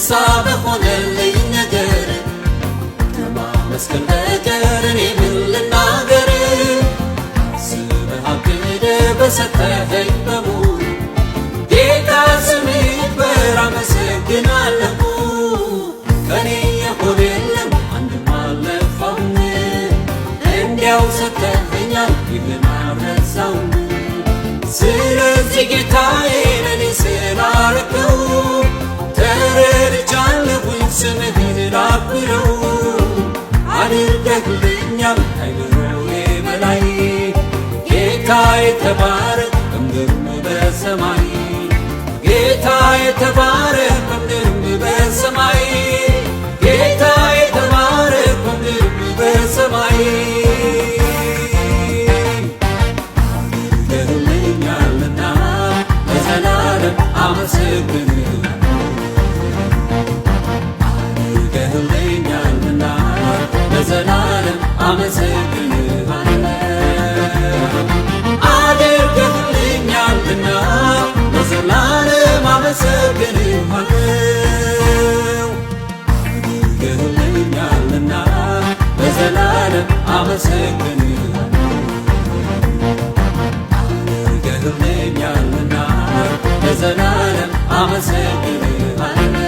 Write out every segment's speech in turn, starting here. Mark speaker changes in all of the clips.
Speaker 1: ሳብ ሆነልኝ ነገር ከማመስገን በቀር እኔ ምን ልናገር? አስበህ አቅደህ በሰጠኸኝ በሙሉ ጌታ ስምህ ይክበር አመሰግናለሁ። ከኔ የሆነ የለም አንድም አልለፋም፣ እንዲያው ሰጥተኸኛል ይህን አልረሳውም። ስለዚህ ጌታዬ ለኔ ስላረከው ተረድቻለሁኝ ስምህን ላክብረው። አድርገህልኛል ከአእምሮዬ በላይ ጌታዬ ተባረክ በምድርም በሰማይ ጌታዬ ተባረክ በምድርም በሰማይ ጌታዬ ተባረክ በምድርም በሰማይ አድርገህልኛልና ለዘላለም አመሰግንሃለሁ። አድርገህልኛልና ለዘላለም አመሰግንሃለሁ። አድርገህልኛልና ለዘላለም አመሰግንሃለሁ። አድርገህልኛልና ለዘላለም አመሰግንሃለሁ። አድርገህልኛልና ለዘላለም አመሰግንሃለሁ።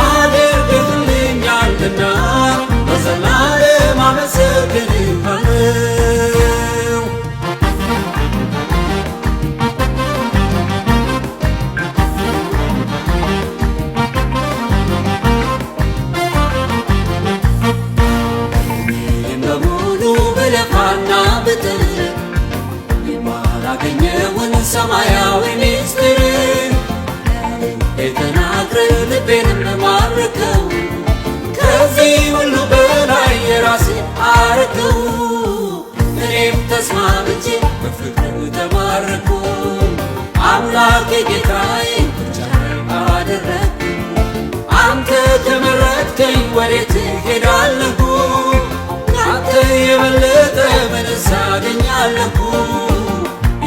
Speaker 1: አድርገህልኛልና ለዘላለም አመሰግንሃለሁ። እኔም በሙሉ ብለፋና ብጥር የማላገኘውን ሰማያዊ ምስጢር የተናግረህ ልቤንም ማርከው። ከዚህ ሁሉ በላይ የራስህ አረከው። እኔም ተስማምቼ በፍቅር ተማረኩ። አምላኬ ጌታዬ ምርጫዬ አደረግኩ። አንተ ከመረጥከኝ ወዴት እሄዳለሁ? ካንተ የበለጠ ምንስ አገኛለሁ?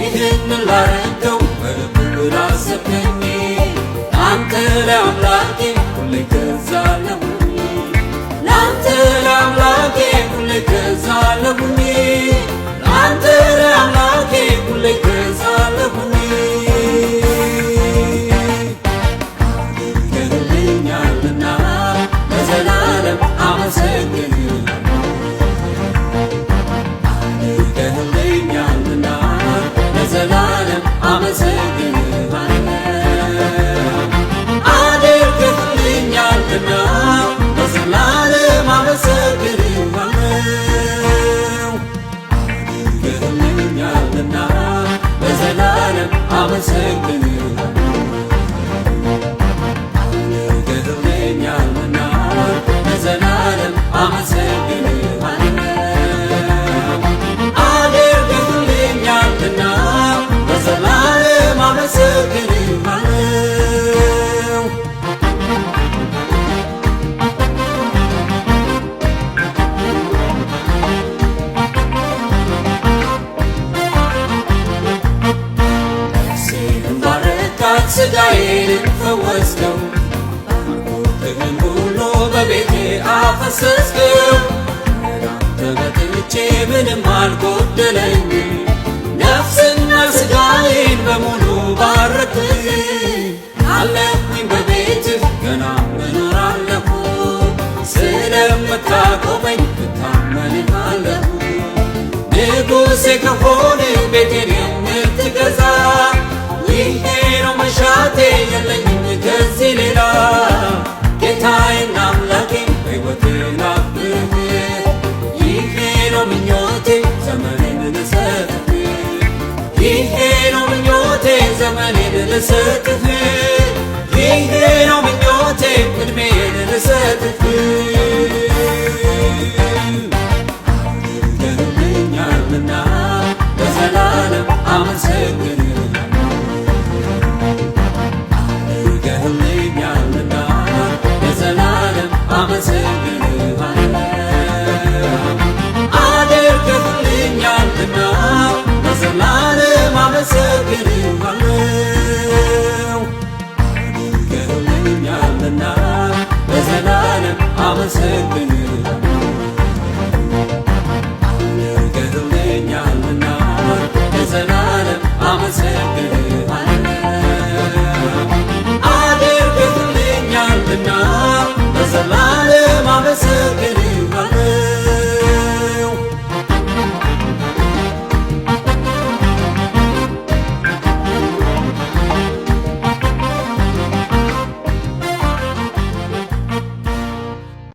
Speaker 1: ይህንን ላረከው በልብ ላሰብከኝ አንተ ለአምላኬ ሁሌ እገዛለሁ። ለአንተ ለአምላኬ ሁሌ እገዛለሁ። ለአንተ ለአምላኬ ሁሌ እገዛለሁ። አድርገህልኛልና ለዘላለም አመሰግንሃለሁ። አድርገህልኛልና ለዘላለም አመሰግንሃለሁ። አድርገህልኛልና ለዘላለም አመሰግንሃለሁ። አድርገህልኛልና ለዘላለም አመሰግንሃለሁ። አድርገህልኛልና ለዘላለም አመሰግንሃለሁ። አድርገህልኛልና ለዘላለም አመሰግንሃለሁ። ነፍሴን ባረካት ሥጋዬን ፈወስከው። ባርኮትህን ሁሉ በቤቴ አፈሰስከው። ወዳንተ መጥቼ ምንም አልጎደለኝ። ነፍስና ሥጋዬን በሙሉ ባረክህ። አለሁኝ በቤትህ ገና እኖራለሁ። ስለምታቆመኝ እታመንሃለሁ። ንጉሴ ከሆነ ቤቴን የምትገዛ ይሄ ነው መሻቴ የለኝም ከዚህ ሌላ። ጌታዬና አምላኬ በሕይወቴ ላክብርህ። ይሄ ነው ምኞቴ ዘመኔን ልሰጥህ። ይሄ ነው ምኞቴ ዘመኔን ልሰጥህ። ይሄ ነው ምኞቴ ዕድሜን ልሰጥህ።